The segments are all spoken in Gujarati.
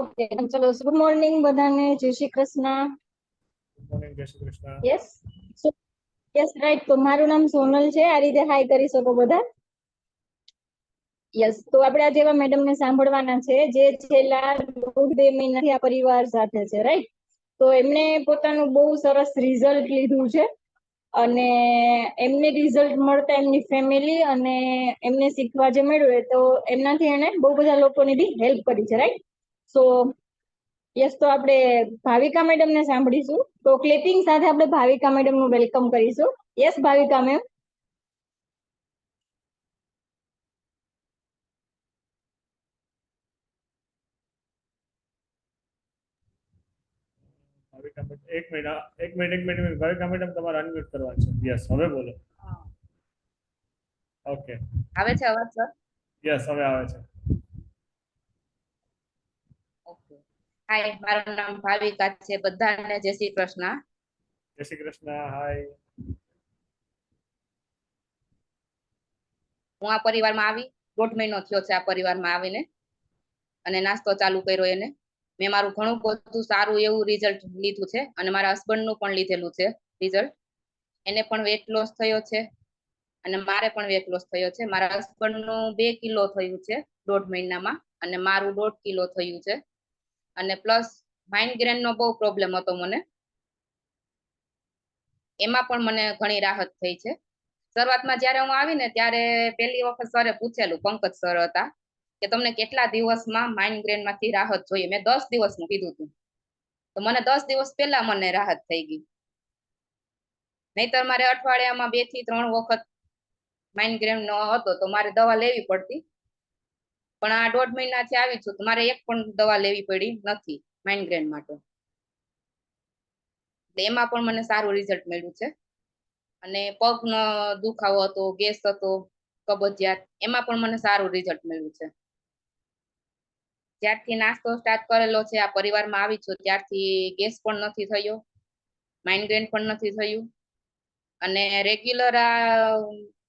ઓકે, ચલો ગુડ મોર્નિંગ બધાને, જય શ્રી કૃષ્ણ. મોર્નિંગ, જય Shri Krishna. Yes yes right. તો મારું નામ સોનલ છે. આ રીતે હાઈ કરી શકો બધા. યસ, તો આપણે આજે એવા મેડમ ને સાંભળવાના છે જે છેલ્લા 1.5 મહિનાથી આ પરિવાર સાથે છે, રાઈટ. તો એમને પોતાનું બહુ સરસ રિઝલ્ટ લીધું છે અને એમને રિઝલ્ટ મળતા એમની ફેમિલી અને એમને શીખવા જે મળ્યું તો એમનાથી એને બહુ બધા લોકોની બી હેલ્પ કરી છે, રાઈટ. સો યસ, તો આપણે ભાવિકા મેડમ ને સાંભળીશું. તો ક્લિપિંગ સાથે આપણે ભાવિકા મેડમ નું વેલકમ કરીશું. Yes Bhavika ma'am. એક મિનિટ ભાવિકા મેડમ તમારે અનમ્યુટ કરવાનું છે. યસ, હવે બોલો. ઓકે, આવે છે અવાજ સર? યસ, હવે આવે છે. ઓકે. હાય, મારું નામ ભાવિકા છે. બધાને જય શ્રી કૃષ્ણ. જય શ્રી કૃષ્ણ. હાય. હું આ પરિવારમાં આવી 1.5 મહિનો થયો છે આ પરિવારમાં આવીને, અને નાસ્તો ચાલુ કર્યો એને. મેં મારું ઘણું બધું સારું એવું રિઝલ્ટ લીધું છે અને મારા હસબન્ડનું પણ લીધેલું છે રિઝલ્ટ. એને પણ વેટ લોસ થયો છે અને મારે પણ વેટ લોસ થયો છે. મારા હસબન્ડનું 2 કિલો થયું છે 1.5 મહિનામાં અને મારું 1.5 કિલો થયું છે. અને પ્લસ માઇગ્રેન નો બહુ પ્રોબ્લેમ હતો મને, એમાં પણ મને ઘણી રાહત થઈ છે. શરૂઆતમાં જ્યારે હું આવી ને ત્યારે પહેલી વખત સરે પૂછેલું, પંકજ સર હતા, કે તમને કેટલા દિવસમાં માઇગ્રેન માંથી રાહત જોઈએ. મેં 10 દિવસનું કીધું હતું, તો મને 10 દિવસ પહેલા મને રાહત થઈ ગઈ. નહીતર મારે અઠવાડિયામાં 2 થી 3 વખત માઇગ્રેન નો હતો તો મારે દવા લેવી પડતી. પણ આ 1.5 મહિનાથી આવી છું તો મારે એક પણ દવા લેવી પડી નથી માઇગ્રેન માટે. એમાં પણ મને સારું રિઝલ્ટ મળ્યું છે. અને પગનો દુખાવો હતો, ગેસ હતો, કબજિયાત, એમાં પણ મને સારું રિઝલ્ટ મળ્યું છે. જ્યારથી નાસ્તો સ્ટાર્ટ કરેલો છે, આ પરિવારમાં આવી છું ત્યારથી ગેસ પણ નથી થયો, માઇગ્રેન પણ નથી થયું. અને રેગ્યુલર આ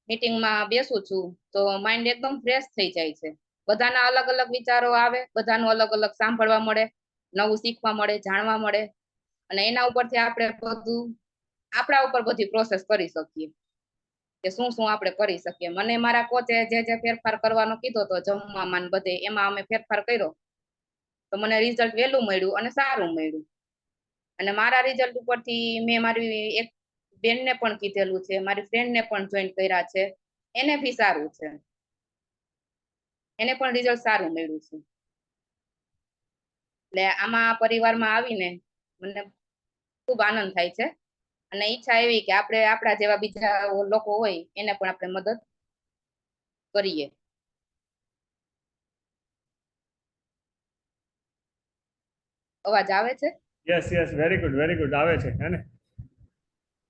મીટિંગમાં બેસું છું તો માઇન્ડ એકદમ ફ્રેશ થઈ જાય છે. બધાના અલગ અલગ વિચારો આવે, બધાનું અલગ અલગ સાંભળવા મળે, નવું શીખવા મળે, જાણવા મળે, અને એના ઉપરથી આપણે બધું આપણા ઉપર બધી પ્રોસેસ કરી શકીએ કે શું શું આપણે કરી શકીએ. મને મારા કોચે જે ફેરફાર કરવાનો કીધો તો જમવામાં બધે, એમાં અમે ફેરફાર કર્યો તો મને રિઝલ્ટ વહેલું મળ્યું અને સારું મળ્યું. અને મારા રિઝલ્ટ ઉપરથી મેં મારી એક બેનને પણ કીધેલું છે, મારી ફ્રેન્ડને પણ જોઈન કર્યા છે, એને બી સારું છે, એને પણ રિઝલ્ટ સારું મળ્યું છે. એટલે આમાં પરિવારમાં આવીને મને ખૂબ આનંદ થાય છે અને ઈચ્છા એવી કે આપણે આપણા જેવા બીજા લોકો હોય એને પણ આપણે મદદ કરીએ. અવાજ આવે છે? યસ યસ, વેરી ગુડ આવે છે, હે ને?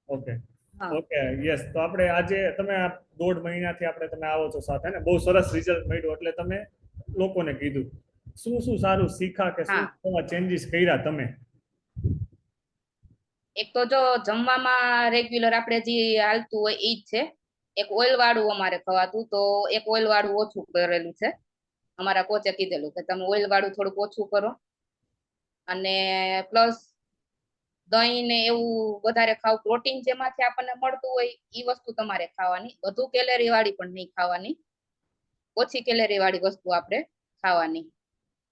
ઓકે હા. Okay, yes. તો આપણે આજે તમે 1.5 મહિનાથી તમે આવો છો સાથે, ને બહુ સરસ રિઝલ્ટ મળ્યું એટલે તમે લોકોને કીધું. શું સારું શીખા કે શું ચેન્જીસ કર્યા તમે? એક તો જો જમવામાં રેગ્યુલર આપણે જે હાલતું હોય ઈ જ છે. એક ઓઇલ વાળું અમારે ખવાતું, તો એક ઓઇલ વાળું ઓછું કરેલું છે. અમારા કોચે કીધેલું કે તમે ઓઇલ વાળું થોડુંક ઓછું કરો, અને પ્લસ દહીં ને એવું વધારે ખાવ. પ્રોટીન જેમાંથી આપણને મળતું હોય એ વસ્તુ તમારે ખાવાની, વધુ કેલેરી વાળી પણ નહીં ખાવાની, ઓછી કેલેરી વાળી વસ્તુ આપણે ખાવાની.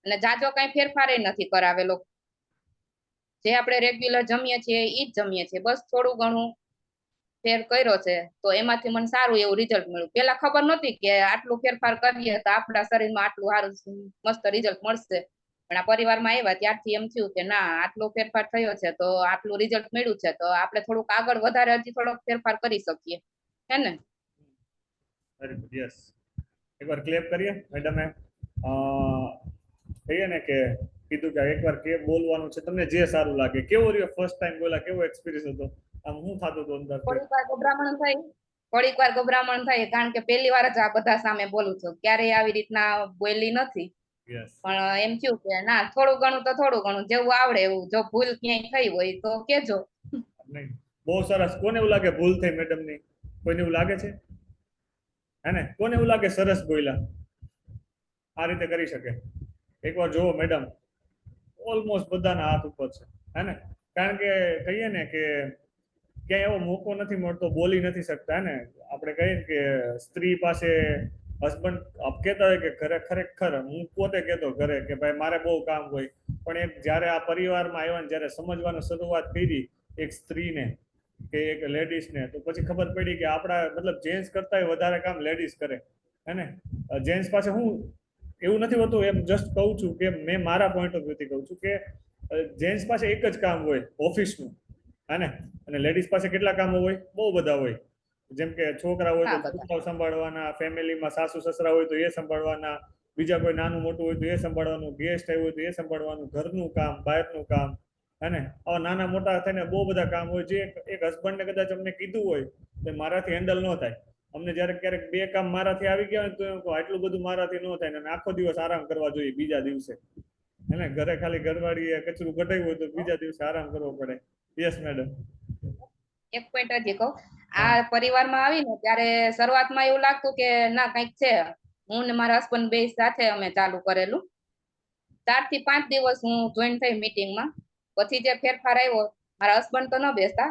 અને જાજો કઈ ફેરફાર નથી કરાવેલો, જે આપણે રેગ્યુલર જમીએ છીએ એ જ જમીએ છીએ, બસ થોડું ઘણું ફેર કર્યો છે. તો એમાંથી મને સારું એવું રિઝલ્ટ મળ્યું. પેલા ખબર નહોતી કે આટલું ફેરફાર કરીએ તો આપણા શરીરમાં આટલું સારું મસ્ત રિઝલ્ટ મળશે. પણ આ પરિવારમાં આવ્યા ત્યારથી એમ થયું કે ના, આટલો ફેરફાર થયો છે તો આટલું રિઝલ્ટ મળ્યું છે તો આપણે થોડુંક આગળ વધારે હજી થોડોક ફેરફાર કરી શકીએ, હે ને? Very good, yes. એકવાર ક્લેપ કરીએ મેડમે. કહીએ ને કે કીધું કે એકવાર કે બોલવાનું છે, તમને જે સારું લાગે. કેવો રહ્યો ફર્સ્ટ ટાઈમ બોલા, કેવો એક્સપિરિયન્સ હતો? આમ શું થતું હતું અંદરથી? થોડીક વાર ગભરામણ થાય, કારણ કે પહેલી વાર જ આ બધા સામે બોલું છું, ક્યારેય આવી રીતના બોલી નથી. યસ. પણ એમ થયું કે ના, થોડું ઘણું જેવું આવડે એવું. જો ભૂલ ક્યાંય થઈ હોય તો કેજો. નહીં, બહુ સરસ. કોને એવું લાગે ભૂલ થઈ મેડમ ની? કોઈને એવું લાગે છે, હે ને? કોને એવું લાગે સરસ બોલ્યા? આ રીતે કરી શકે? એકવાર જુઓ મેડમ, ઓલમોસ્ટ બધાના હાથ ઉપર છે, હે ને? કારણ કે કહીએ ને કે ક્યાંય એવો મોકો નથી મળતો, બોલી નથી શકતા ને. આપણે કહીએ ને કે સ્ત્રી પાસે હસબન્ડ કહેતા હોય કે ઘરે ખરેખર હું પોતે કહેતો ઘરે કે ભાઈ મારે બહુ કામ હોય, પણ એક જ્યારે આ પરિવારમાં આવ્યા ને જ્યારે સમજવાનું શરૂઆત કરી એક સ્ત્રીને કે એક લેડીઝને, તો પછી ખબર પડી કે આપણા મતલબ જેન્ટ્સ કરતા વધારે કામ લેડીઝ કરે, હે ને? જેન્ટ્સ પાસે હું એવું નથી હોતું, એમ જસ્ટ કહું છું કે મેં મારા પોઈન્ટ ઓફ વ્યૂથી કહું છું કે જેન્ટ્સ પાસે એક જ કામ હોય ઓફિસનું, હે ને? અને લેડીઝ પાસે કેટલા કામો હોય? બહુ બધા હોય. જેમ કે છોકરા હોય તો છોકરાઓ સંભાળવાના, ફેમિલીમાં સાસુ સસરા હોય તો એ સંભાળવાના, બીજા કોઈ નાનું મોટું હોય તો એ સંભાળવાનું, ગેસ્ટ આવ્યું હોય તો એ સંભાળવાનું, ઘરનું કામ, બહારનું કામ, હે ને? આવા નાના મોટા થઈને બહુ બધા કામ હોય જે એક હસબન્ડને કદાચ અમને કીધું હોય તો મારાથી હેન્ડલ ન થાય. અમને જ્યારે ક્યારેક બે કામ મારાથી આવી ગયા હોય તો એમ કહું આટલું બધું મારાથી ન થાય ને આખો દિવસ આરામ કરવા જોઈએ બીજા દિવસે, હે ને? ઘરે ખાલી ઘરવાળીએ કચરું કઢાવ્યું હોય તો બીજા દિવસે આરામ કરવો પડે. Yes madam. એક પોઈન્ટ હજી કહું, આ પરિવારમાં આવીને ત્યારે શરૂઆતમાં એવું લાગતું કે ના કંઈક છે. હું ને મારા હસબન્ડ બે સાથે અમે ચાલુ કરેલું. 4 થી 5 દિવસ હું જોઈન થઈ મીટિંગમાં. પછી જે ફેરફાર આવ્યો, મારા હસબન્ડ તો ન બેસતા,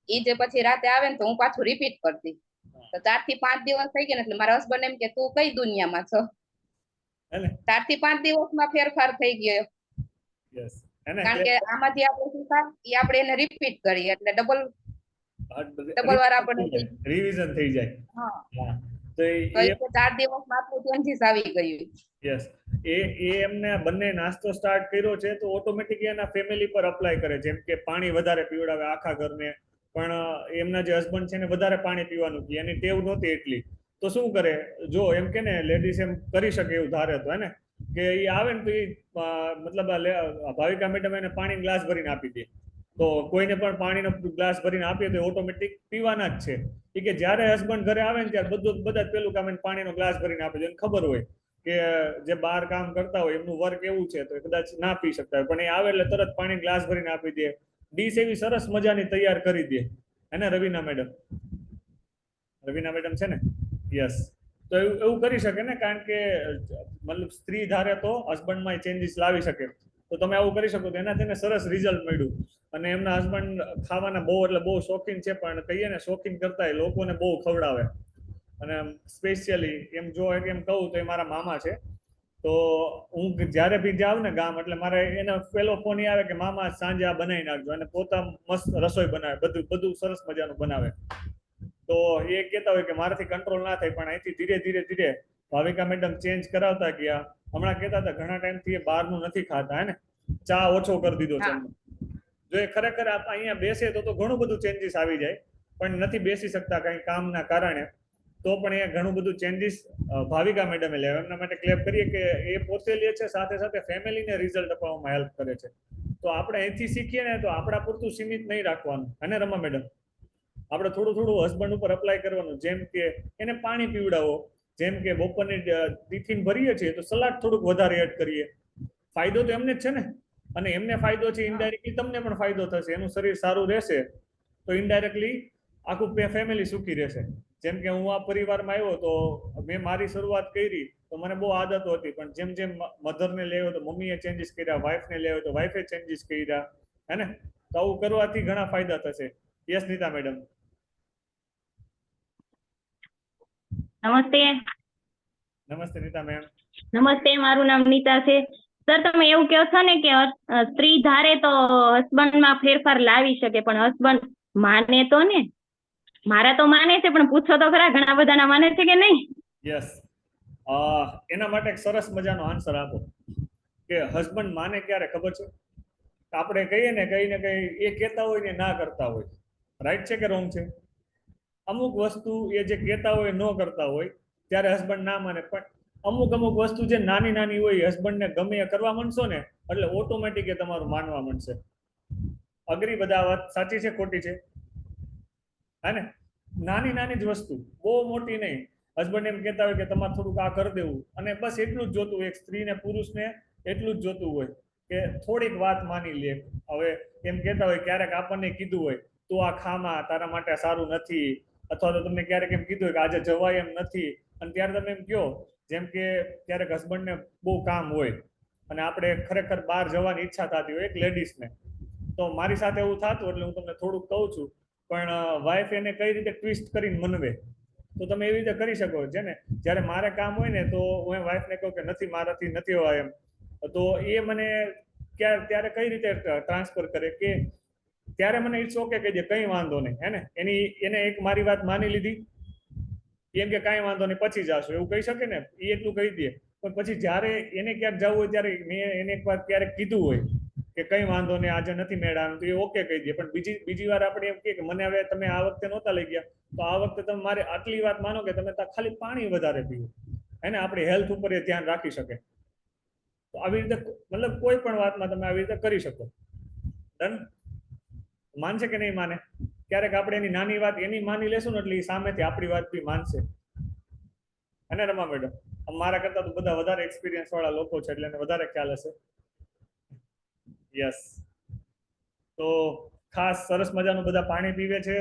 એ જે પછી રાતે આવે ને તો હું પાછું રિપીટ કરતી. તો 4 થી 5 દિવસ થઈ ગયા એટલે મારા હસબન્ડ એમ કે તું કઈ દુનિયામાં છો? 4 થી 5 દિવસમાં ફેરફાર થઈ ગયો. કારણ કે આમાંથી આપણે શીખા એ આપણે એને રિપીટ કરીએ એટલે ડબલ વાર આપણે રિવિઝન થઈ જાય. હા, તો એ 4 દિવસમાં આપણું ચેન્જીસ આવી ગયું. યસ, એ એમને બંને નાસ્તો સ્ટાર્ટ કર્યો છે તો ઓટોમેટિકલી એના ફેમિલી પર અપ્લાય કરે. જેમ કે પાણી વધારે પીવડાવે આખા ઘરને, પણ એમના જે હસબન્ડ છે ને વધારે પાણી પીવાનું કે એની ટેવ નહોતી એટલી, તો શું કરે? જો એમ કે ને લેડીઝ એમ કરી શકે એવું ધારે તો, હે ને? કે એ આવે ને તો એ મતલબ ભાવિકા મેડમ એને પાણી ગ્લાસ ભરીને આપી દે, તો કોઈને પણ પાણીનો ગ્લાસ ભરીને આપીએ તો ઓટોમેટિક પીવાના જ છે. એ કે જ્યારે હસબન્ડ ઘરે આવે ને ત્યારે બધા જ પેલું કામ પાણીનો ગ્લાસ ભરીને આપે છે. ખબર હોય કે જે બહાર કામ કરતા હોય એમનું વર્ક એવું છે તો કદાચ ના પી શકતા હોય, પણ એ આવે એટલે તરત પાણી ગ્લાસ ભરીને આપી દે. ડીશ એવી સરસ મજાની તૈયાર કરી દે, હે ને રવીના મેડમ? રવીના મેડમ છે ને? યસ. તો એવું કરી શકે ને, કારણ કે મતલબ સ્ત્રી ધારે તો હસબન્ડમાં ચેન્જીસ લાવી શકે. તો તમે આવું કરી શકો તો એનાથી સરસ રિઝલ્ટ મળ્યું. અને એમના હસબન્ડ ખાવાના બહુ એટલે બહુ શોખીન છે, પણ કહીએ ને શોખીન કરતા લોકોને બહુ ખવડાવે. અને સ્પેશિયલી એમ જો એમ કહું તો એ મારા મામા છે. તો હું જ્યારે બી જાઉં ને ગામ એટલે મારે એનો પેલો ફોન આવે કે મામા સાંજે આ બનાવી નાખજો, અને પોતા મસ્ત રસોઈ બનાવે, બધું સરસ મજાનું બનાવે. તો એ કહેતા હોય કે મારાથી કંટ્રોલ ના થાય, પણ અહીંથી ધીરે ધીરે ભાવિકા મેડમ ચેન્જ કરાવતા ગયા. હમણાં કહેતા હતા ઘણા ટાઈમથી એ બહારનું નથી ખાતા, હે ને? ચા ઓછો કરી દીધો છે. જો એ ખરેખર અહીંયા બેસે તો ઘણું બધું ચેન્જીસ આવી જાય, પણ નથી બેસી શકતા કઈ કામના કારણે, તો પણ એ ઘણું બધું ચેન્જીસ ભાવિકા મેડમે લેવા. એમના માટે ક્લેપ કરીએ કે એ પોતે લે છે, સાથે સાથે ફેમિલીને રિઝલ્ટ અપાવવામાં હેલ્પ કરે છે. તો આપણે અહીંથી શીખીએ ને તો આપણા પૂરતું સીમિત નહીં રાખવાનું, અને રમા મેડમ આપણે થોડું હસબન્ડ ઉપર અપ્લાય કરવાનું. જેમ કે એને પાણી પીવડાવો, જેમ કે બપોરની ટિફિન ભરીએ છીએ તો સલાડ થોડુંક વધારે એડ કરીએ. ફાયદો તો એમને જ છે ને, અને એમને ફાયદો છે, ઇનડાયરેક્ટલી તમને પણ ફાયદો થશે. એનું શરીર સારું રહેશે તો ઇનડાયરેક્ટલી આખું ફેમિલી સુખી રહેશે. જેમ કે હું આ પરિવારમાં આવ્યો તો મેં મારી શરૂઆત કરી તો મને બહુ આદતો હતી, પણ જેમ જેમ મધરને લેવો તો મમ્મીએ ચેન્જીસ કર્યા, વાઇફને લેવો તો વાઇફે ચેન્જીસ કર્યા, હે ને? તો આવું કરવાથી ઘણા ફાયદા થશે. Yes Nita madam. નમસ્તે. નમસ્તે નીતા મેમ. નમસ્તે, મારું નામ નીતા છે. સર, તમે એવું કહો છો ને કે સ્ત્રી ધારે તો હસબન્ડમાં ફેરફાર લાવી શકે, પણ હસબન્ડ માને તો ને? મારા તો માને છે, પણ પૂછો તો ખરા ઘણા બધાના માને છે કે નહીં? યસ, એના માટે એક સરસ મજાનો આન્સર આપો કે હસબન્ડ માને ક્યારે ખબર છે? આપણે કહીએ ને કઈ એ કહેતા હોય ને ના કરતા હોય. રાઈટ છે કે રોંગ છે? અમુક વસ્તુ એ જે કહેતા હોય ન કરતા હોય ત્યારે હસબન્ડ ના માને, પણ અમુક વસ્તુ જે નાની હોય હસબન્ડને ગમે એ કરવા માંડશો ને એટલે ઓટોમેટિક એ તમારું માનવા માંડશે. અગ્રી? બધા વાત સાચી છે ખોટી છે? હે ને? નાની જ વસ્તુ, બહુ મોટી નહીં. હસબન્ડ એમ કહેતા હોય કે તમારે થોડુંક આ કરી દેવું, અને બસ એટલું જ જોતું હોય. એક સ્ત્રીને પુરુષને એટલું જ જોતું હોય કે થોડીક વાત માની લે. હવે એમ કહેતા હોય ક્યારેક આપણને કીધું હોય તું આ ખામાં, તારા માટે સારું નથી, અથવા તો તમને ક્યારેક એમ કીધું હોય કે આજે જવાય એમ નથી, અને ત્યારે તમે એમ કહો, જેમ કે ક્યારેક હસબન્ડને બહુ કામ હોય અને આપણે ખરેખર બહાર જવાની ઈચ્છા થતી હોય એક લેડીઝને, તો મારી સાથે એવું થતું એટલે હું તમને થોડુંક કહું છું. પણ વાઈફ એને કઈ રીતે ટ્વિસ્ટ કરીને મનવે, તો તમે એવી રીતે કરી શકો છે ને. જ્યારે મારે કામ હોય ને તો હું વાઈફને કહું કે નથી, મારાથી નથી હોય એમ, તો એ મને ત્યારે કઈ રીતે ટ્રાન્સફર કરે કે ત્યારે મને ઇટ્સ ઓકે કે જે કંઈ વાંધો નહીં, હે ને. એને એક મારી વાત માની લીધી, એમ કે કાંઈ વાંધો નહીં પછી જાશું એવું કહી શકે ને, એ એટલું કહી દે. પણ પછી જ્યારે એને ક્યાંક જવું હોય ત્યારે મેં એને એક વાર ક્યારેક કીધું હોય કે કંઈ વાંધો નહીં આજે નથી મેળાનું, તો એ ઓકે કહી દે. પણ બીજી વાર આપણે એમ કે મને હવે તમે આ વખતે નહોતા લઈ ગયા, તો આ વખતે તમે મારે આટલી વાત માનો કે તમે ખાલી પાણી વધારે પીવું, હે ને. આપણી હેલ્થ ઉપર એ ધ્યાન રાખી શકે. તો આવી રીતે મતલબ કોઈ પણ વાતમાં તમે આવી રીતે કરી શકો. ડન? માનશે કે નહીં માને? ક્યારેક આપણે એની નાની વાત એની માની લેશું ને એટલે એ સામેથી આપણી વાત બી માનશે, અને રમા મેડમ મારા કરતા તો બધા વધારે એક્સપિરિયન્સ વાળા લોકો છે એટલે એને વધારે ખ્યાલ હશે. યસ. તો ખાસ સરસ મજાનું બધા પાણી પીવે છે,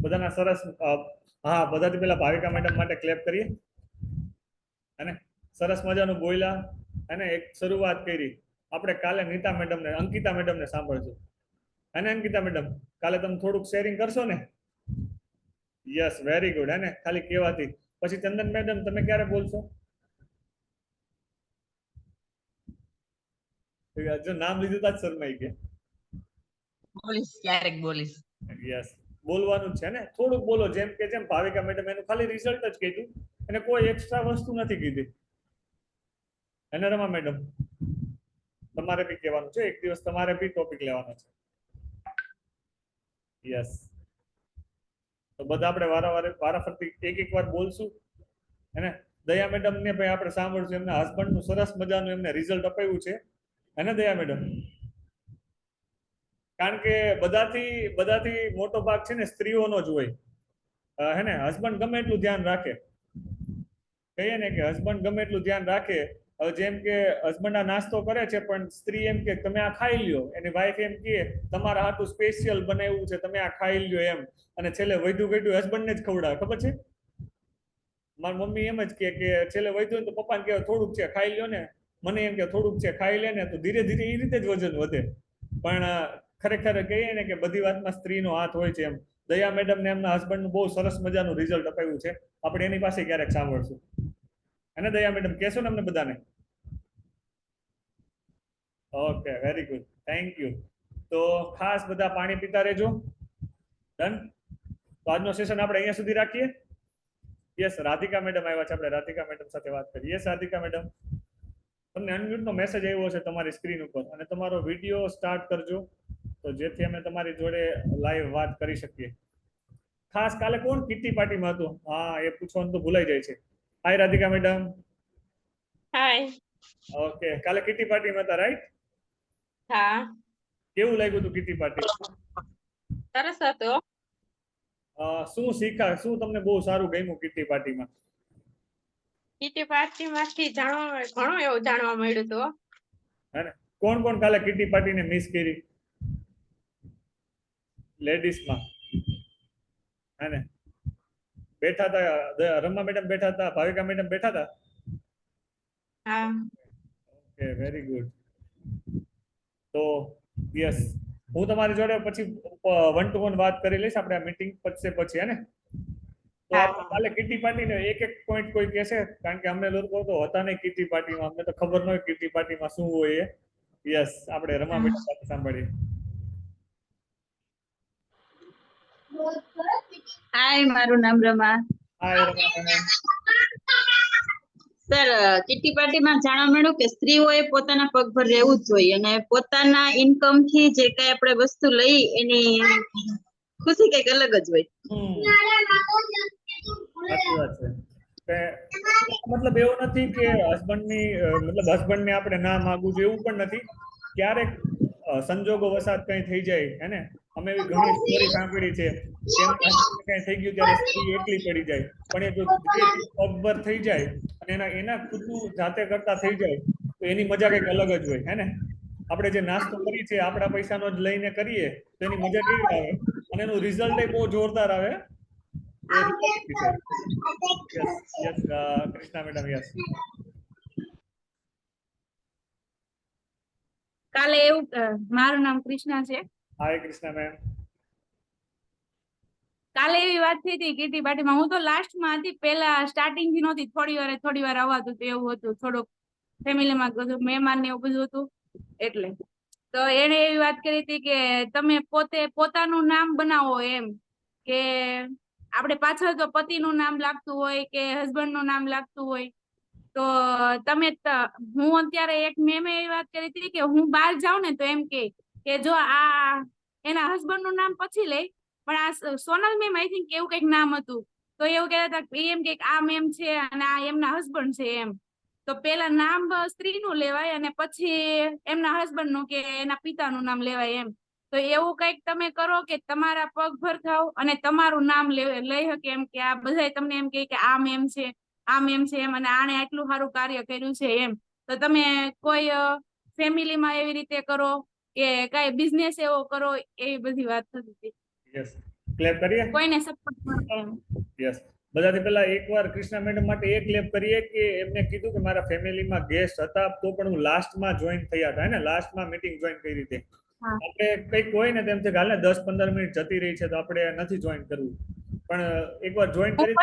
બધાના સરસ. હા, બધાથી પહેલા ભાવિકા મેડમ માટે ક્લેપ કરીએ. અને સરસ મજાનું બોલ્યા, અને એક શરૂઆત કરી આપણે. કાલે નીતા મેડમને, અંકિતા મેડમને સાંભળજો. અને અંકિતા મેડમ કાલે તમે થોડુંક શેરિંગ કરશો ને? Yes, very good. હે ને, ખાલી કહેવાથી. પછી ચંદન મેડમ તમે ક્યારે બોલશો? જો નામ લીધું તા જ શરમાઈ ગયા. બોલીશ, ક્યારેક બોલીશ. યસ, બોલવાનું છે ને, થોડુંક બોલો. જેમ કે જેમ ભાવિકા મેડમ એનું ખાલી રિઝલ્ટ જ કીધું, અને કોઈ એક્સ્ટ્રા વસ્તુ નથી કીધી. અને રમા મેડમ તમારે બી કહેવાનું છે, એક દિવસ તમારે બી ટોપિક લેવાનો છે. યસ. તો બધા આપણે વારાફરતી એક વાર બોલશું. અને દયા મેડમ ને ભાઈ આપણે સાંભળશું, એમના હસબન્ડ નું સરસ મજાનું એમને રિઝલ્ટ અપાયું છે. અને દયા મેડમ, કારણ કે બધાથી મોટો ભાગ છે ને સ્ત્રીઓનો જ હોય, હે ને. હસબન્ડ ગમે એટલું ધ્યાન રાખે, કહીએ ને કે હસબન્ડ ગમે એટલું ધ્યાન રાખે. હવે જેમ કે હસબન્ડ આ નાસ્તો કરે છે, પણ સ્ત્રી એમ કે તમે આ ખાઈ લ્યો, એની વાઈફ એમ કે તમારા હાટું સ્પેશિયલ બનાવ્યું છે, તમે આ ખાઈ લ્યો એમ. અને છેલ્લે વધ્યું હસબન્ડને જ ખવડાવે. ખબર છે, મારી મમ્મી એમ જ કે છેલ્લે વધ્યું તો પપ્પાને કહેવાય થોડુંક છે ખાઈ લ્યો ને. મને એમ કે થોડુંક છે ખાઈ લે ને, તો ધીરે ધીરે એ રીતે જ વજન વધે. પણ ખરેખર કહીએ ને કે બધી વાતમાં સ્ત્રીનો હાથ હોય છે એમ. દયા મેડમ ને એમના હસબન્ડનું બહુ સરસ મજાનું રિઝલ્ટ અપાયું છે. આપણે એની પાસે ક્યારેક સાંભળશું. અને દયા મેડમ કહેશો ને અમને બધાને? Okay, very good, thank you. તો ખાસ બધા પાણી પીતા રહેજો. ડન? તો આજનો સેશન આપણે અહીંયા સુધી રાખીએ. યસ, રાધિકા મેડમ આવ્યા છે, આપણે રાધિકા મેડમ સાથે વાત કરીએ. યસ રાધિકા મેડમ, તમને અનમ્યુટનો મેસેજ આવ્યો છે તમારી સ્ક્રીન ઉપર, અને તમારો વિડીયો સ્ટાર્ટ કરજો, તો જેથી અમે તમારી જોડે લાઈવ વાત કરી શકીએ. ખાસ કાલે કોણ કિટ્ટી પાર્ટીમાં હતું? હા, એ પૂછવાનું તો ભૂલાઈ જાય છે. હાય રાધિકા મેડમ. હાય. ઓકે, કાલે કિટ્ટી પાર્ટીમાં હતા, રાઈટ? હા. કેવું લાગ્યું હતું કિટ્ટી પાર્ટી? સરસ હતો. શું શીખા, શું તમને બહુ સારું ગમ્યું કિટ્ટી પાર્ટીમાં? કિટી પાર્ટીમાંથી ઘણું એવું જાણવા મળ્યું હતું. હે ને? કોણ કોણ કાલે કિટ્ટી પાર્ટીને મિસ કરી લેડીઝમાં? હે ને? બેઠા હતા, રમા મેડમ બેઠા હતા, ભાવિકા મેડમ બેઠા હતા. હા. Okay, very good. તો યસ, હું તમારી જોડે પછી 1 to 1 વાત કરી લઈશ, આપણે આ મીટિંગ પતશે પછી, હે ને? તો આપણે કાલે કિટ્ટી પાર્ટીને એક પોઈન્ટ કોઈ કહેશે, કારણ કે અમને લોકો તો હતા નહીં કિટ્ટી પાર્ટીમાં, અમને તો ખબર ન હોય કિટ્ટી પાર્ટીમાં શું હોય. યસ, આપણે રમા મેડમ સાથે સાંભળીએ. હાય, મારું નામ રમા. હાય રમા મેડમ. સર, કિટ્ટી પાર્ટીમાં જાણવા મળ્યું કે સ્ત્રીઓએ પોતાના પગભર રહેવું જ જોઈએ, અને પોતાના ઇન્કમ થી જે કઈ આપણે વસ્તુ લઈ એની ખુશી કઈક અલગ જ હોય. સાચી વાત છે. મતલબ એવું નથી કે હસબન્ડને આપણે ના માગવું જોઈએ, એવું પણ નથી. ક્યારેક સંજોગો વસાત કઈ થઈ જાય, હે ને? અમે એવી ઘણી સ્ટોરી સાંભળી છે કે કઈ થઈ ગયું ત્યારે સ્ત્રી એકલી પડી જાય, પણ એ જો પગભર થઈ જાય અને એના ખુદનું જાતે કરતા થઈ જાય તો એની મજા કંઈક અલગ જ હોય, હે ને? આપણે જે નાસ્તો કરીએ છીએ આપણા પૈસાનો જ લઈને કરીએ તો એની મજા કેવી આવે, અને એનું રિઝલ્ટ બહુ જોરદાર આવે. Yes, Krishna madam. યસ, કાલે એવું મારું નામ કૃષ્ણા છે. હાય કૃષ્ણા મેમ. કાલે એવી વાત થઈ હતી કીટી પાર્ટીમાં. હું તો લાસ્ટમાં હતી, પેલા સ્ટાર્ટિંગ થી નહોતી, થોડી વાર આવવાતું હતું, એવું હતું થોડુંક ફેમિલીમાં બધું મહેમાન ને એવું બધું હતું એટલે. તો એને એવી વાત કરી હતી કે તમે પોતે પોતાનું નામ બનાવો એમ, કે આપણે પાછળ તો પતિનું નામ લાગતું હોય કે હસબન્ડ નું નામ લાગતું હોય, તો તમે હું અત્યારે એક મેમે એવી વાત કરી હતી કે હું બહાર જાઉં ને તો એમ કે જો આ એના હસબન્ડ નું નામ પછી લે, પણ આ સોનલ મેમ આઈ થિંક એવું કઈક નામ હતું, તો એવું કહેતા હતા એમ કે આ મેમ છે અને આ એમના હસબન્ડ છે એમ. તો પેલા નામ સ્ત્રીનું લેવાય અને પછી એમના હસબન્ડ નું કે એના પિતાનું નામ લેવાય એમ. તો એવું કઈક તમે કરો કે તમારા પગભર થાવ અને તમારું નામ લઈ શકે એમ, કે આ બધાય તમને એમ કે આ મેમ છે, આ મેમ છે એમ, અને આણે આટલું સારું કાર્ય કર્યું છે એમ. તો તમે કોઈ ફેમિલીમાં એવી રીતે કરો કે કઈ બિઝનેસ એવો કરો, એવી બધી વાત થતી હતી. યસ, ક્લેપ કરીએ. કોઈને સપોર્ટ કરે એમ. યસ, બધાથી પહેલા એકવાર કૃષ્ણા મેડમ માટે એક ક્લેપ કરીએ કે એમને કીધું કે મારા ફેમિલીમાં ગેસ્ટ હતા તો પણ હું લાસ્ટમાં જોઈન થયા હતા, ને લાસ્ટમાં મીટિંગ જોઈન કરી હતી. આપણે કંઈક હોય ને તેમ હાલ ને 10-15 મિનિટ જતી રહી છે તો આપણે નથી જોઈન કરવું, પણ એકવાર જોઈન કરી.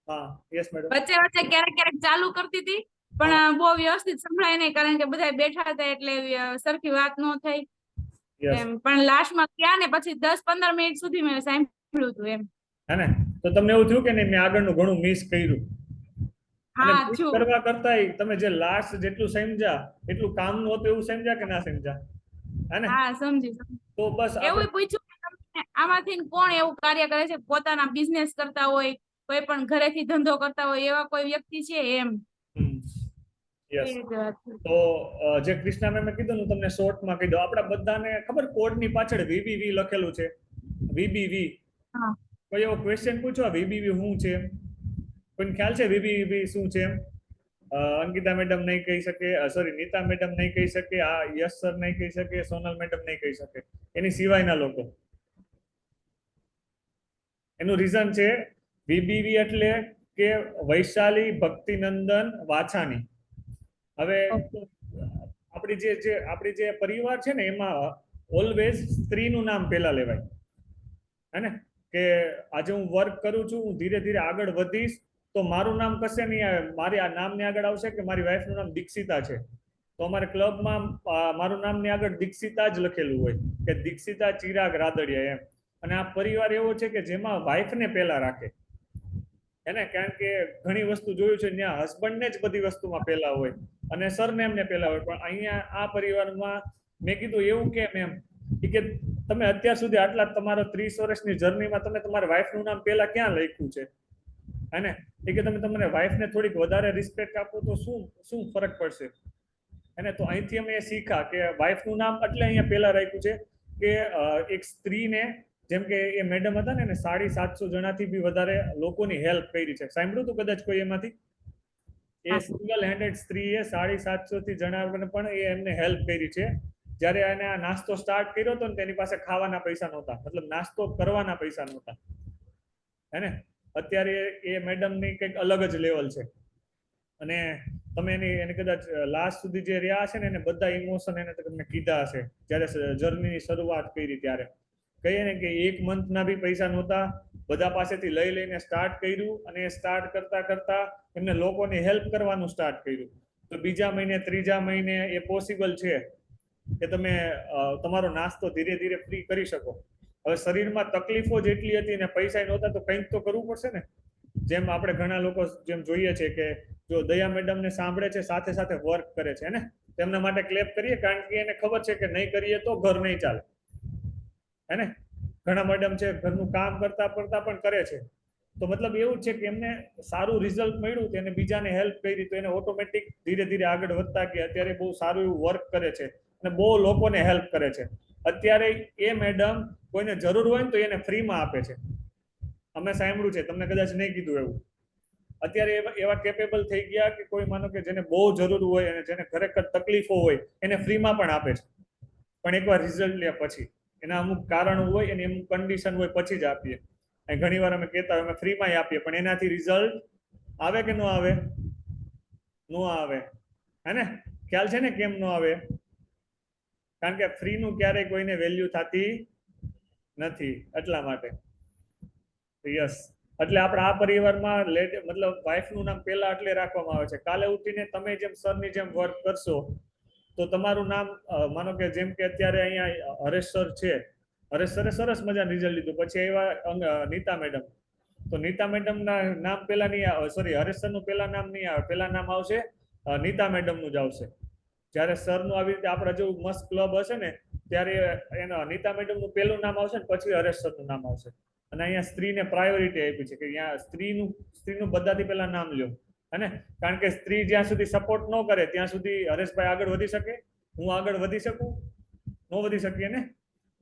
હા યસ મેડમ. વચ્ચે ક્યારેક ચાલુ કરતી હતી, પણ બહુ વ્યવસ્થિત સંભળાય નહીં, કારણ કે બધા બેઠા હતા એટલે સરખી વાત ન થઈ એમ. પણ લાસ્ટમાં ક્યાં ને પછી 10-15 મિનિટ સુધી મેં સાંભળ્યું હતું એમ. હે ને, તો તમને એવું થયું કે નહીં મેં આગળનું ઘણું મિસ કર્યું? હા, કરવા કરતા તમે જે લાસ્ટ જેટલું સમજ્યા એટલું કામનું હતું એવું સમજ્યા કે ના સમજ્યા? હે ને? હા, સમજી. તો બસ એવું પૂછ્યું કે તમને આમાંથી કોણ એવું કાર્ય કરે છે, પોતાના બિઝનેસ કરતા હોય, કોઈ પણ ઘરેથી ધંધો કરતા હોય, એવા કોઈ વ્યક્તિ છે એમ. તો જે કૃષ્ણા મેમે કીધું હું તમને શોર્ટમાં કહી દઉં. આપણા બધાને ખબર કોડની પાછળ VBV લખેલું છે, VBV. કોઈ એવો ક્વેશ્ચન પૂછો VBV શું છે? કોઈને ખ્યાલ છે VBV શું છે? અંકિતા મેડમ નહીં કહી શકે, સોરી નીતા મેડમ નહીં કહી શકે, આ યશ સર નહીં કહી શકે, સોનલ મેડમ નહીં કહી શકે, એની સિવાયના લોકો. એનું રીઝન છે VBV એટલે કે વૈશાલી ભક્તિનંદન વાછાની. હવે આપણી જે પરિવાર છે ને એમાં ઓલવેઝ સ્ત્રીનું નામ પહેલા લેવાય, હે ને? કે આજે હું વર્ક કરું છું, હું ધીરે ધીરે આગળ વધીશ તો મારું નામ કશે નહીં આવે, મારી આ નામની આગળ આવશે કે મારી વાઈફનું નામ દીક્ષિતા છે, તો અમારે ક્લબમાં મારું નામની આગળ દીક્ષિતા જ લખેલું હોય કે દીક્ષિતા ચિરાગ રાદડિયા એમ. અને આ પરિવાર એવો છે કે જેમાં વાઈફને પહેલા રાખે, હે ને? કારણ કે ઘણી વસ્તુ જોયું છે ત્યાં હસબન્ડને જ બધી વસ્તુમાં પહેલા હોય અને સરનેમને પહેલા હોય, પણ અહીંયા આ પરિવારમાં મેં કીધું એવું કેમ એમ કે તમે અત્યાર સુધી આટલા તમારો 30 વર્ષની જર્નીમાં તમે તમારા વાઈફનું નામ પહેલા ક્યાં લખ્યું છે, હે ને? એ કે તમે તમારા વાઈફને થોડીક વધારે રિસ્પેક્ટ આપો તો શું ફરક પડશે, હે ને? તો અહીંથી અમે શીખ્યા કે વાઈફનું નામ એટલે અહીંયા પહેલા રાખ્યું છે કે એક સ્ત્રીને, જેમ કે એ મેડમ હતા ને 750 જણાથી બી વધારે લોકોની હેલ્પ કરી છે. સાંભળ્યું તું કદાચ કોઈ એમાંથી? એ સિંગલ હેન્ડેડ સ્ત્રીએ 750 થી જણાને પણ એ એમને હેલ્પ કરી છે. જ્યારે એને આ નાસ્તો સ્ટાર્ટ કર્યો હતો ને તેની પાસે ખાવાના પૈસા નહોતા, મતલબ નાસ્તો કરવાના પૈસા નહોતા, હે ને? અત્યારે એ મેડમની કંઈક અલગ જ લેવલ છે. અને તમે એને કદાચ લાસ્ટ સુધી જે રહ્યા છે ને એને બધા ઇમોશન એને તમને કીધા હશે જ્યારે જર્નીની શરૂઆત કરી ત્યારે. કહીએ ને કે 1 મંથના બી પૈસા નહોતા, બધા પાસેથી લઈને સ્ટાર્ટ કર્યું અને સ્ટાર્ટ કરતા એમને લોકોની હેલ્પ કરવાનું સ્ટાર્ટ કર્યું. તો બીજા મહિને, ત્રીજા મહિને એ પોસિબલ છે કે તમે તમારો નાસ્તો ધીરે ધીરે ફ્રી કરી શકો. હવે શરીરમાં તકલીફો જેટલી હતી ને પૈસા નહોતા તો કંઈક તો કરવું પડશે ને. જેમ આપણે ઘણા લોકો જેમ જોઈએ છે કે જો દયા મેડમને સાંભળે છે, સાથે સાથે વર્ક કરે છે ને, તેમના માટે ક્લેપ કરીએ, કારણ કે એને ખબર છે કે નહીં કરીએ તો ઘર નહીં ચાલે, હે ને? ઘણા મેડમ છે ઘરનું કામ કરતા પણ કરે છે, તો મતલબ એવું છે કે એમને સારું રિઝલ્ટ મળ્યું તો એને બીજાને હેલ્પ કરી તો એને ઓટોમેટિક ધીરે ધીરે આગળ વધતા ગયા. અત્યારે બહુ સારું એવું વર્ક કરે છે અને બહુ લોકોને હેલ્પ કરે છે. અત્યારે એ મેડમ કોઈને જરૂર હોય ને તો એને ફ્રીમાં આપે છે. અમે સાંભળ્યું છે, તમને કદાચ નહીં કીધું એવું. અત્યારે એવા કેપેબલ થઈ ગયા કે કોઈ માનો કે જેને બહુ જરૂર હોય અને જેને ખરેખર તકલીફો હોય એને ફ્રીમાં પણ આપે છે, પણ એકવાર રિઝલ્ટ લે પછી. એના અમુક કારણ હોય અને અમુક કન્ડિશન હોય પછી જ આપીએ. અને ઘણી વાર અમે કહેતા હોય અમે ફ્રીમાં આપીએ, પણ એનાથી રિઝલ્ટ આવે કે ન આવે? ન આવે, હે ને? ખ્યાલ છે ને કેમ ન આવે? કારણ કે ફ્રી નું ક્યારેય કોઈને વેલ્યુ થતી નથી, એટલા માટે. યસ, એટલે આપણે આ પરિવારમાં મતલબ વાઇફ નું નામ પહેલા એટલે રાખવામાં આવે છે. કાલે ઉઠીને તમે જેમ સરની જેમ વર્ક કરશો તો તમારું નામ માનો કે જેમ કે અત્યારે અહીંયા હરેશ સર છે, હરેશ સરે સરસ મજાનું રિઝલ્ટ લીધું, પછી એવા નીતા મેડમ, તો નીતા મેડમ ના નામ પેલા નહીં આવે, સોરી હરેશ સર નું પેલા નામ નહીં આવે, પેલા નામ આવશે નીતા મેડમ નું જ આવશે. જયારે સર નું આવી રીતે આપણા જેવું મસ્ત ક્લબ હશે ને ત્યારે એના નીતા મેડમ નું પેલું નામ આવશે ને પછી હરેશ સર નું નામ આવશે. અને અહીંયા સ્ત્રીને પ્રાયોરિટી આપી છે કે અહીંયા સ્ત્રીનું બધાથી પહેલા નામ લ્યો, હે, કારણ કે સ્ત્રી જ્યાં સુધી સપોર્ટ ન કરે ત્યાં સુધી હરેશભાઈ આગળ વધી શકે, હું આગળ વધી શકું, ન વધી શકીએ ને,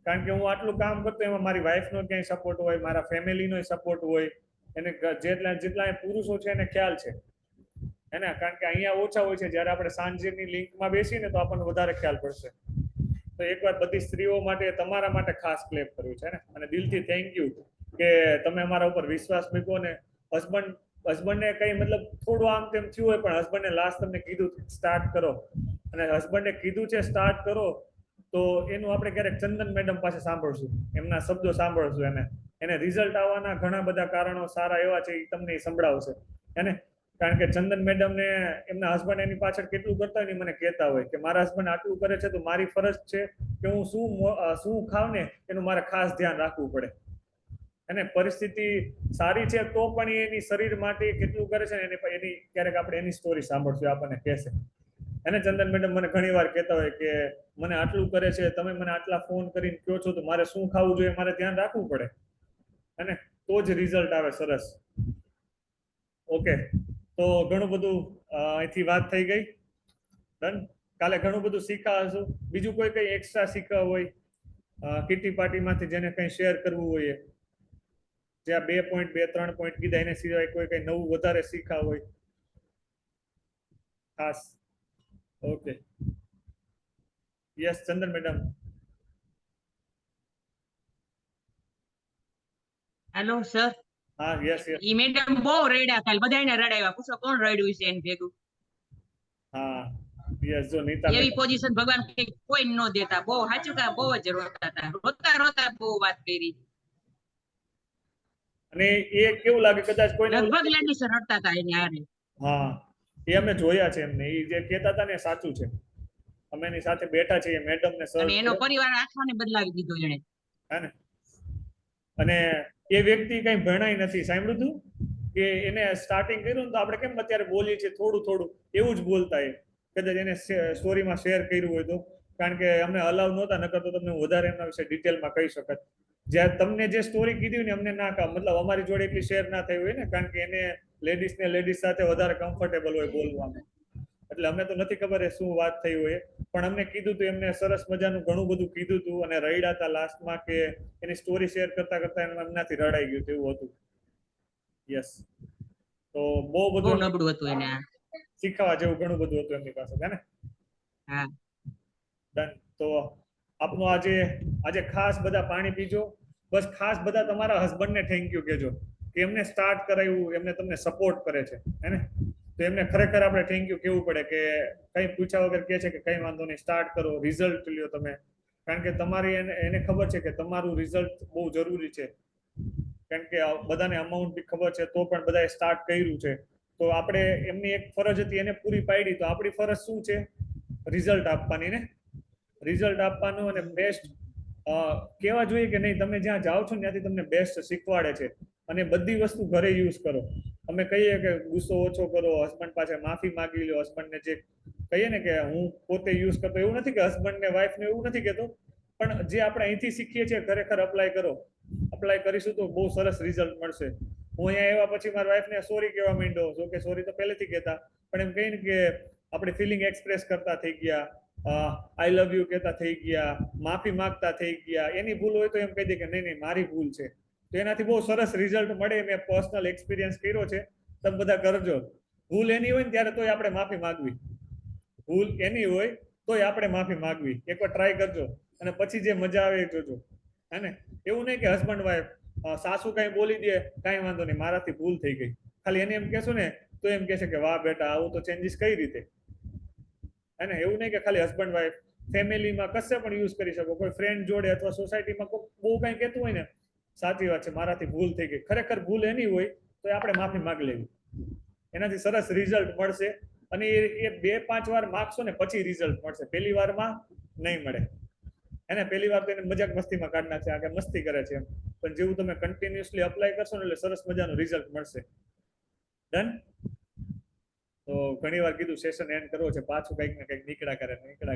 કારણ કે હું આટલું કામ કરતો એમાં મારી વાઈફનો ક્યાંય સપોર્ટ હોય, મારા ફેમિલીનો સપોર્ટ હોય, એને જેટલા પુરુષો છે એને ખ્યાલ છે, હે ને, કારણ કે અહીંયા ઓછા હોય છે. જ્યારે આપણે સાંજની લિંકમાં બેસીએ ને તો આપણને વધારે ખ્યાલ પડશે. તો એકવાર બધી સ્ત્રીઓ માટે, તમારા માટે ખાસ ક્લેપ કર્યું છે ને, અને દિલથી થેન્ક યુ કે તમે અમારા ઉપર વિશ્વાસ મૂક્યો ને. હસબન્ડને કઈ મતલબ થોડું આમ તેમ થયું હોય પણ હસબન્ડને લાસ્ટ તમને કીધું સ્ટાર્ટ કરો, અને હસબન્ડે કીધું છે સ્ટાર્ટ કરો, તો એનું આપણે ક્યારેક ચંદન મેડમ પાસે સાંભળશું, એમના શબ્દો સાંભળશું, એને રિઝલ્ટ આવવાના ઘણા બધા કારણો સારા એવા છે એ તમને સંભળાવશે, હે, કારણ કે ચંદન મેડમ ને એમના હસબન્ડ એની પાછળ કેટલું કરતા હોય મને કહેતા હોય કે મારા હસબન્ડ આટલું કરે છે તો મારી ફરજ છે કે હું શું ખાવ ને એનું મારે ખાસ ધ્યાન રાખવું પડે, અને પરિસ્થિતિ સારી છે તો પણ એની શરીર માટે કેટલું કરે છે ને એની ક્યારેક આપણે એની સ્ટોરી સાંભળશું, આપણને કહેશે. અને ચંદન મેડમ મને ઘણી વાર કહેતા હોય કે મને આટલું કરે છે, તમે મને આટલા ફોન કરીને કહો છો તો મારે શું ખાવું જોઈએ, મારે ધ્યાન રાખવું પડે, અને તો જ રિઝલ્ટ આવે સરસ. ઓકે, તો ઘણું બધું અહીંથી વાત થઈ ગઈ, ડન. કાલે ઘણું બધું શીખા હશું. બીજું કોઈ કઈ એક્સ્ટ્રા શીખવા હોય કિટી પાર્ટીમાંથી જેને કઈ શેર કરવું હોય, જે આ 2 પોઈન્ટ 2-3 પોઈન્ટ કીધા એને સિવાય કોઈ કઈ નવું વધારે શીખા હોય ખાસ? ઓકે, યસ ચંદન મેડમ. Hello sir. હા, યસ યસ. ઈ મેડમ બહુ રડ્યા, કાલ બધાને રડાવ્યા, પૂછો કોણ રડ્યું છે એને ભેગું. હા, યસ, જો નીતા એવી મેડમ. પોઝિશન ભગવાન કોઈ ન દેતા, બહુ સાચું કા બહુ જ રોતા હતા, રોતા રોતા બહુ વાત કરી. અને એ કેવું લાગે કદાચ કોઈને લગભગ લેડીઝ રડતા હતા એની હારે. હા, એ અમે જોયા છે એમને, એ જે કહેતા હતા ને સાચું છે. અમે એની સાથે બેઠા છીએ મેડમ ને સર, અને એનો પરિવાર આખાને બદલાવી દીધો એને, હે ને. અને એ વ્યક્તિ કઈ ભણાઈ નથી, સાંભળ્યું તું કે એને સ્ટાર્ટિંગ કર્યું તો આપણે કેમ અત્યારે બોલીએ છીએ થોડું થોડું એવું જ બોલતા, એ કદાચ એને સ્ટોરીમાં શેર કર્યું હોય તો, કારણ કે અમને અલાવ નહોતા, નકર તો તમને વધારે એમના વિશે ડિટેલમાં કહી શકત. જ્યારે તમને જે સ્ટોરી કીધી ને અમને ના મતલબ અમારી જોડે એટલી શેર ના થઈ હોય ને, કારણ કે એને લેડીઝ સાથે વધારે કમ્ફર્ટેબલ હોય બોલવામાં, એટલે અમને તો નથી ખબર એ શું વાત થઈ હોય, પણ અમને કીધું તું, એમને સરસ મજાનું ઘણું બધું કીધું તું, અને રડ્યા હતા લાસ્ટમાં કે એની સ્ટોરી શેર કરતા કરતા એમનાથી રડાઈ ગયું એવું હતું. યસ, તો બહુ બધું નબળું હતું એને, શીખવા જેવું ઘણું બધું હતું એમની પાસે, હે ને. હા, ડન. તો આપનું આજે ખાસ બધા પાણી પીજો, બસ ખાસ બધા તમારા હસબન્ડને થેન્ક યુ કહેજો કે એમને સ્ટાર્ટ કરાવ્યું, એમને તમને સપોર્ટ કરે છે, હે ને. તો એમને ખરેખર આપણે થેન્ક યુ કહેવું પડે કે કઈ પૂછ્યા વગર કહે છે કે કઈ વાંધો નહીં, સ્ટાર્ટ કરો, રિઝલ્ટ લ્યો તમે, કારણ કે તમારી એને ખબર છે કે તમારું રિઝલ્ટ બહુ જરૂરી છે, કારણ કે બધાને અમાઉન્ટ બી ખબર છે તો પણ બધાએ સ્ટાર્ટ કર્યું છે. તો આપણે એમની એક ફરજ હતી એને પૂરી પાડી, તો આપણી ફરજ શું છે? રિઝલ્ટ આપવાની ને, રિઝલ્ટ આપવાનું, અને બેસ્ટ કહેવા જોઈએ કે નહીં, તમે જ્યાં જાઓ છો ને ત્યાંથી તમને બેસ્ટ શીખવાડે છે, અને બધી વસ્તુ ઘરે યુઝ કરો. અમે કહીએ કે ગુસ્સો ઓછો કરો, હસબન્ડ પાસે માફી માંગી લો, હસબન્ડને જે કહીએ ને કે હું પોતે યુઝ કરતો, એવું નથી કે હસબન્ડને વાઈફને એવું નથી કહેતો, પણ જે આપણે અહીંથી શીખીએ છીએ ખરેખર અપ્લાય કરો, અપ્લાય કરીશું તો બહુ સરસ રિઝલ્ટ મળશે. હું અહીંયા આવ્યા પછી મારા વાઈફને સોરી કહેવા માંડ્યો, જો કે સોરી તો પહેલેથી કહેતા, પણ એમ કહીને કે આપણે ફિલિંગ એક્સપ્રેસ કરતા થઈ ગયા, આઈ લવ યુ કહેતા થઈ ગયા, માફી માંગતા થઈ ગયા, એની ભૂલ હોય તો એમ કહી દે કે નહીં મારી ભૂલ છે, તો એનાથી બહુ સરસ રિઝલ્ટ મળે. મેં પર્સનલ એક્સપિરિયન્સ કર્યો છે, તમે બધા કરજો. ભૂલ એની હોય ને ત્યારે તોય આપણે માફી માંગવી, ભૂલ એની હોય તોય આપણે માફી માંગવી, એકવાર ટ્રાય કરજો, અને પછી જે મજા આવે એ જોજો, હે ને. એવું નહીં કે હસબન્ડ વાઈફ સાસુ કઈ બોલી દે કઈ વાંધો નહીં, મારાથી ભૂલ થઈ ગઈ, ખાલી એને એમ કહેશો ને તો એમ કહેશે કે વાહ બેટા આવું તો ચેન્જીસ કઈ રીતે, હે ને. એવું નહીં કે ખાલી હસબન્ડ વાઈફ, ફેમિલીમાં કશે પણ યુઝ કરી શકો. કોઈ ફ્રેન્ડ જોડે અથવા સોસાયટીમાં કોઈ બહુ કંઈ કહેતું હોય ને, સાચી વાત છે મારાથી ભૂલ થઈ ગઈ, ખરેખર ભૂલ એની હોય તો આપણે માફી માંગી લેવી, એનાથી સરસ રિઝલ્ટ મળશે. અને એ 2-5 વાર માગશો ને પછી રિઝલ્ટ મળશે, પહેલી વારમાં નહીં મળે. એને પહેલી વાર તો એને મજાક મસ્તીમાં કાઢ નાખશે, આગળ મસ્તી કરે છે એમ, પણ જેવું તમે કન્ટિન્યુઅસલી અપ્લાય કરશો ને એટલે સરસ મજાનું રિઝલ્ટ મળશે. ડન. તો ઘણી વાર કીધું સેશન એન્ડ કરવો છે, પાછું કંઈક ને કંઈક નીકળ્યા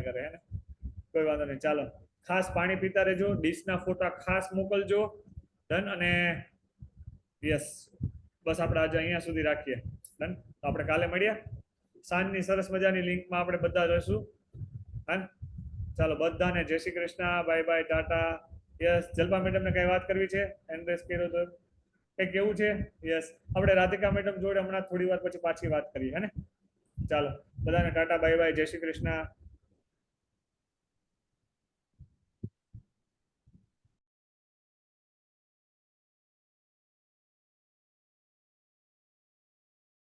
કરે હે ને, કોઈ વાંધો નહીં. ચાલો, ખાસ પાણી પીતા રહેજો, ડીશના ફોટા ખાસ મોકલજો. ડન. અને યસ, બસ આપણે આજે અહીંયા સુધી રાખીએ. ડન. તો આપણે કાલે મળીએ સાંજની સરસ મજાની લિંકમાં આપણે બધા રહીશું. હા, ચાલો બધાને જય Shri Krishna, bye bye, tata. Yes, Jalpa મેડમને કઈ વાત કરવી છે? એન્ડ્રેસ કર્યો તો કઈ કેવું છે? યસ, આપણે રાધિકા મેડમ જોડે હમણાં થોડી વાર પછી પાછી વાત કરીએ હે ને. ચાલો બધાને ટાટા, બાય બાય, જય શ્રી કૃષ્ણ.